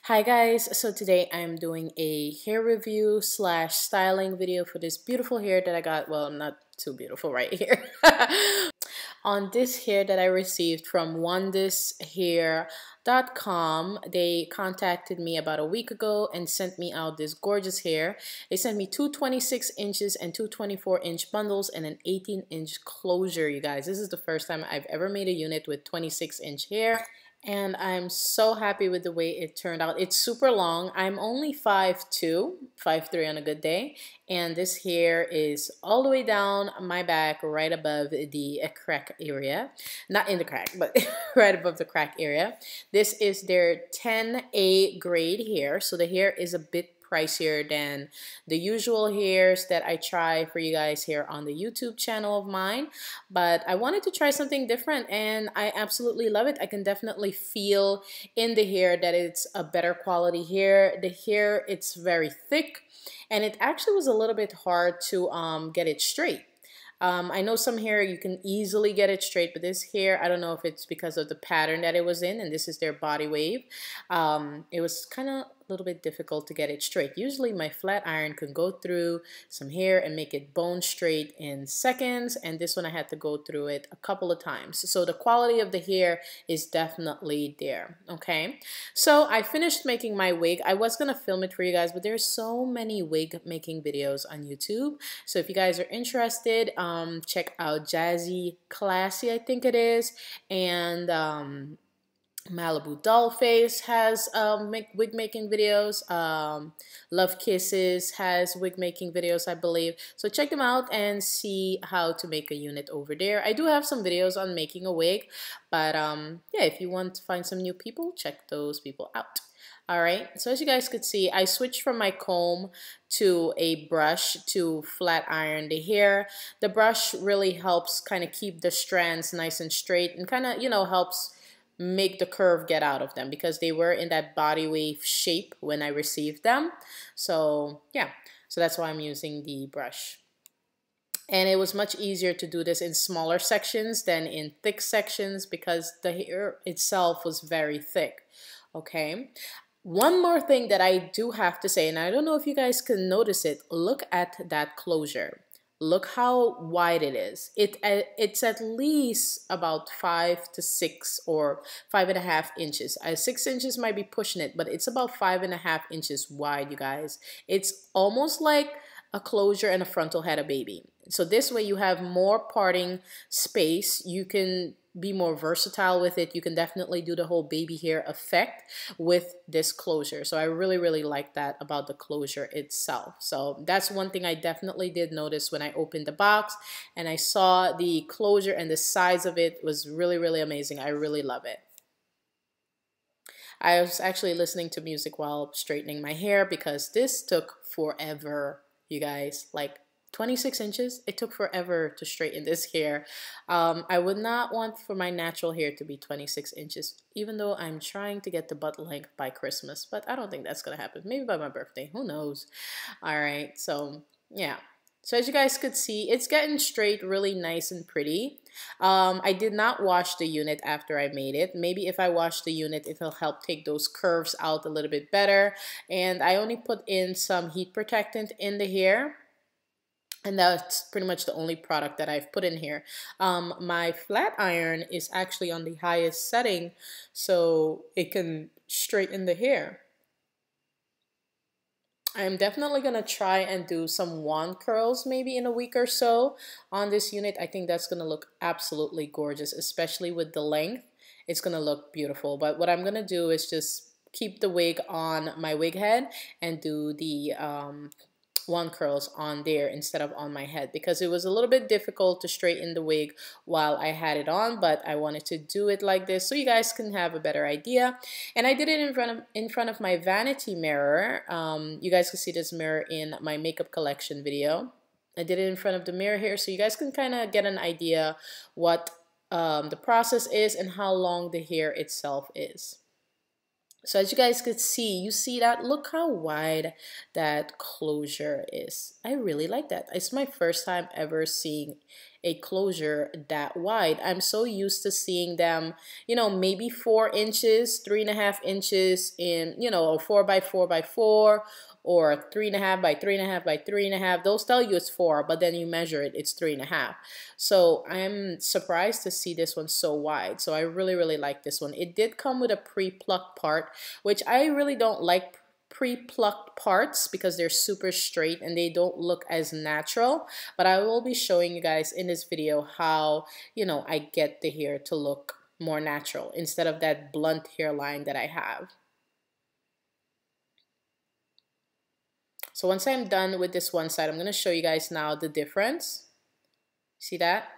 Hi guys, so today I'm doing a hair review slash styling video for this beautiful hair that I got. Well, not too beautiful right here. On this hair that I received from WONDESSHAIR.com. They contacted me about a week ago and sent me out this gorgeous hair. They sent me two 26 inches and two 24-inch bundles and an 18-inch closure, you guys. This is the first time I've ever made a unit with 26-inch hair. And I'm so happy with the way it turned out. It's super long. I'm only 5'2", 5'3" on a good day. And this hair is all the way down my back, right above the crack area. Not in the crack, but right above the crack area. This is their 10A grade hair. So the hair is a bit pricier than the usual hairs that I try for you guys here on the YouTube channel of mine, but I wanted to try something different and I absolutely love it. I can definitely feel in the hair that it's a better quality hair. The hair, it's very thick and it actually was a little bit hard to get it straight. I know some hair you can easily get it straight, but this hair, I don't know if it's because of the pattern that it was in, and this is their body wave. It was kind of a little bit difficult to get it straight. Usually my flat iron can go through some hair and make it bone straight in seconds, and this one I had to go through it a couple of times. So the quality of the hair is definitely there, okay? So I finished making my wig. I was gonna film it for you guys, but there's so many wig making videos on YouTube. So if you guys are interested, check out Jazzy Classy, I think it is, and Malibu Dollface has wig making videos. Love Kisses has wig making videos, I believe. So check them out and see how to make a unit over there. I do have some videos on making a wig, but yeah, if you want to find some new people, check those people out. Alright, so as you guys could see, I switched from my comb to a brush to flat iron the hair. The brush really helps kind of keep the strands nice and straight and kind of, you know, helps make the curve get out of them because they were in that body wave shape when I received them. So yeah, so that's why I'm using the brush. And it was much easier to do this in smaller sections than in thick sections because the hair itself was very thick. Okay. One more thing that I do have to say, and I don't know if you guys can notice it, look at that closure. Look how wide it is. It's at least about 5 to 6 or 5.5 inches. 6 inches might be pushing it, but it's about 5.5 inches wide, you guys. It's almost like a closure and a frontal had a baby. So this way you have more parting space. You can be more versatile with it. You can definitely do the whole baby hair effect with this closure. So I really like that about the closure itself. So that's one thing I definitely did notice when I opened the box and I saw the closure, and the size of it was really amazing. I really love it. I was actually listening to music while straightening my hair because this took forever, you guys. Like 26 inches, it took forever to straighten this hair. I would not want for my natural hair to be 26 inches, even though I'm trying to get the butt length by Christmas, but I don't think that's gonna happen. Maybe by my birthday, who knows? All right, so yeah. So as you guys could see, it's getting straight, really nice and pretty. I did not wash the unit after I made it. Maybe if I wash the unit, it'll help take those curves out a little bit better. And I only put in some heat protectant in the hair. And that's pretty much the only product that I've put in here. My flat iron is actually on the highest setting, so it can straighten the hair. I'm definitely going to try and do some wand curls maybe in a week or so on this unit. I think that's going to look absolutely gorgeous, especially with the length. It's going to look beautiful. But what I'm going to do is just keep the wig on my wig head and do the wand curls on there instead of on my head because it was a little bit difficult to straighten the wig while I had it on, but I wanted to do it like this so you guys can have a better idea. And I did it in front of my vanity mirror. You guys can see this mirror in my makeup collection video. I did it in front of the mirror here so you guys can kind of get an idea what the process is and how long the hair itself is. So as you guys could see, you see that? Look how wide that closure is. I really like that. It's my first time ever seeing a closure that wide. I'm so used to seeing them, you know, maybe 4 inches, 3.5 inches in, you know, a 4 by 4 by 4, or 3.5 by 3.5 by 3.5. Those tell you it's 4, but then you measure it, it's 3.5. So I'm surprised to see this one so wide. So I really, really like this one. It did come with a pre-plucked part, which I really don't like pre-plucked parts because they're super straight and they don't look as natural. But I will be showing you guys in this video how, you know, I get the hair to look more natural instead of that blunt hairline that I have. So once I'm done with this one side, I'm going to show you guys now the difference. See that?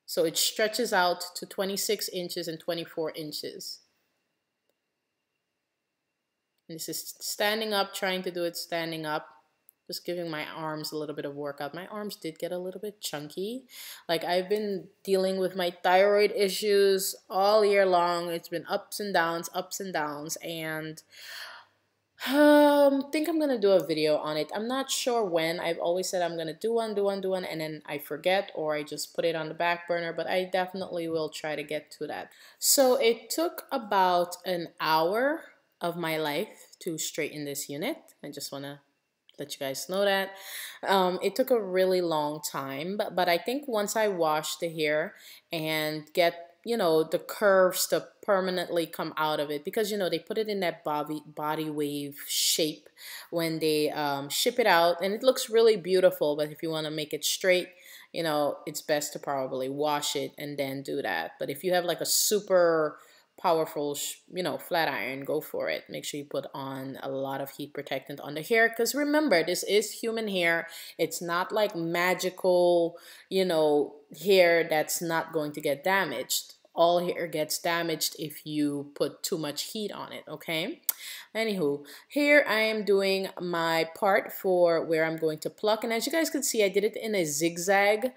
So it stretches out to 26 inches and 24 inches. And this is standing up, trying to do it standing up. Just giving my arms a little bit of workout. My arms did get a little bit chunky. Like, I've been dealing with my thyroid issues all year long. It's been ups and downs, and think I'm gonna do a video on it. I'm not sure when. I've always said I'm gonna do one, and then I forget, or I just put it on the back burner, but I definitely will try to get to that. So it took about an hour of my life to straighten this unit. I just want to let you guys know that. It took a really long time, but I think once I wash the hair and get, you know, the curves to permanently come out of it, because, you know, they put it in that body wave shape when they ship it out, and it looks really beautiful. But if you want to make it straight, you know, it's best to probably wash it and then do that. But if you have like a super powerful, you know, flat iron, go for it. Make sure you put on a lot of heat protectant on the hair, because remember, this is human hair. It's not like magical, you know, hair that's not going to get damaged. All hair gets damaged if you put too much heat on it, okay? Anywho, here I am doing my part for where I'm going to pluck, and as you guys can see, I did it in a zigzag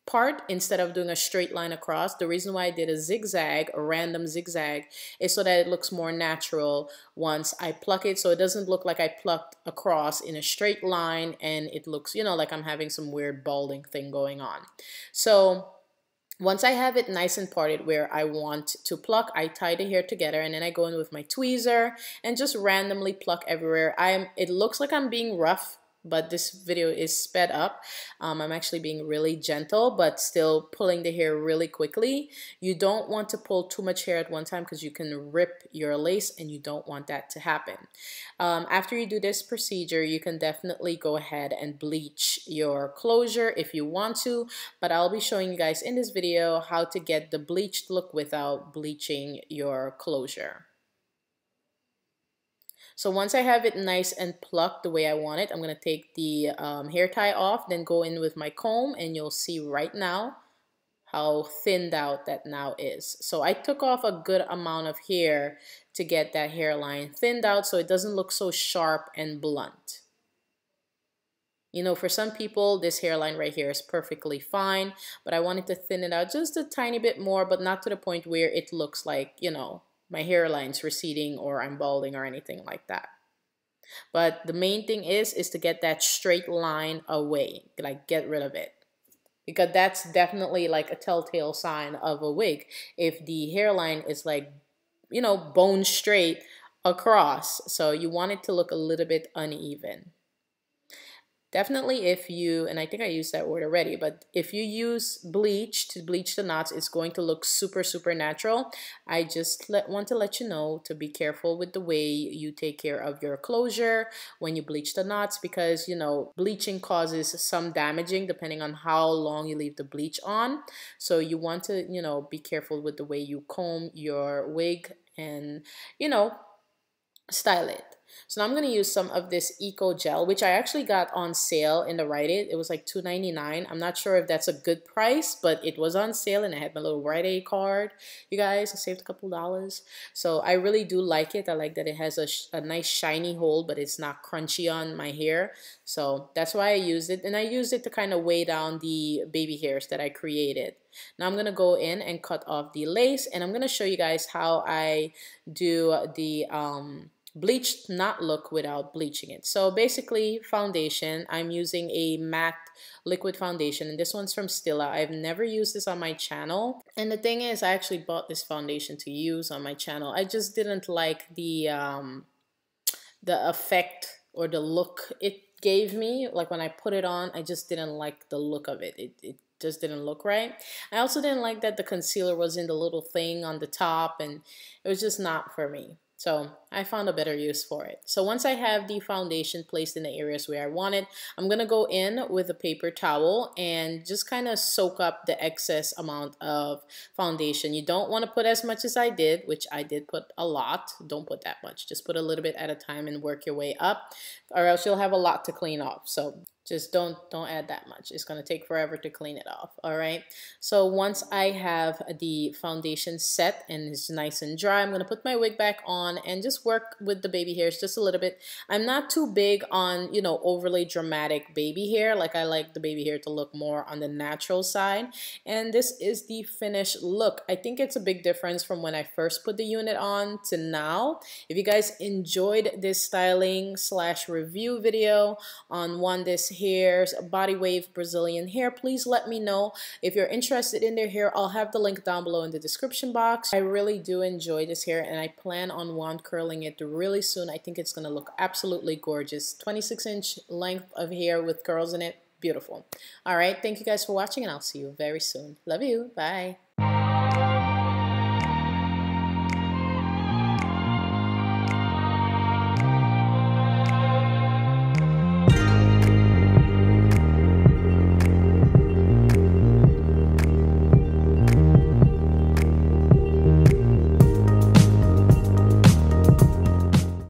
part instead of doing a straight line across. The reason why I did a zigzag, a random zigzag, is so that it looks more natural once I pluck it, so it doesn't look like I plucked across in a straight line and it looks, you know, like I'm having some weird balding thing going on. So once I have it nice and parted where I want to pluck, I tie the hair together, and then I go in with my tweezer and just randomly pluck everywhere. It looks like I'm being rough, but this video is sped up. I'm actually being really gentle, but still pulling the hair really quickly. You don't want to pull too much hair at one time because you can rip your lace, and you don't want that to happen. After you do this procedure, you can definitely go ahead and bleach your closure if you want to, but I'll be showing you guys in this video how to get the bleached look without bleaching your closure. So once I have it nice and plucked the way I want it, I'm going to take the hair tie off, then go in with my comb, and you'll see right now how thinned out that now is. So I took off a good amount of hair to get that hairline thinned out so it doesn't look so sharp and blunt. You know, for some people, this hairline right here is perfectly fine, but I wanted to thin it out just a tiny bit more, but not to the point where it looks like, you know, my hairline's receding or I'm balding or anything like that. But the main thing is to get that straight line away, like get rid of it. Because that's definitely like a telltale sign of a wig. If the hairline is like, you know, bone straight across. So you want it to look a little bit uneven. Definitely if you, and I think I used that word already, but if you use bleach to bleach the knots, it's going to look super, super natural. I just want to let you know to be careful with the way you take care of your closure when you bleach the knots, because, you know, bleaching causes some damaging depending on how long you leave the bleach on. So you want to, you know, be careful with the way you comb your wig and, you know, style it. So now I'm going to use some of this Eco Gel, which I actually got on sale in the Rite Aid. It was like $2.99. I'm not sure if that's a good price, but it was on sale and I had my little Rite Aid card. You guys, I saved a couple dollars. So I really do like it. I like that it has a nice shiny hold, but it's not crunchy on my hair. So that's why I used it. And I used it to kind of weigh down the baby hairs that I created. Now I'm going to go in and cut off the lace, and I'm going to show you guys how I do the bleached knot look without bleaching it. So basically, foundation, I'm using a matte liquid foundation, and this one's from Stila. I've never used this on my channel, and the thing is, I actually bought this foundation to use on my channel. I just didn't like the effect or the look it gave me. Like when I put it on, I just didn't like the look of it. It just didn't look right. I also didn't like that the concealer was in the little thing on the top, and it was just not for me. So I found a better use for it. So once I have the foundation placed in the areas where I want it, I'm going to go in with a paper towel and just kind of soak up the excess amount of foundation. You don't want to put as much as I did, which I did put a lot. Don't put that much. Just put a little bit at a time and work your way up, or else you'll have a lot to clean off. So just don't add that much. It's going to take forever to clean it off. All right. So once I have the foundation set and it's nice and dry, I'm going to put my wig back on and just work with the baby hairs just a little bit. I'm not too big on, you know, overly dramatic baby hair. Like I like the baby hair to look more on the natural side. And this is the finished look. I think it's a big difference from when I first put the unit on to now. If you guys enjoyed this styling / review video on WONDESS Hair's Body Wave Brazilian hair, please let me know. If you're interested in their hair, I'll have the link down below in the description box. I really do enjoy this hair, and I plan on wand curling it really soon. I think it's going to look absolutely gorgeous. 26-inch length of hair with curls in it. Beautiful. All right. Thank you guys for watching, and I'll see you very soon. Love you. Bye.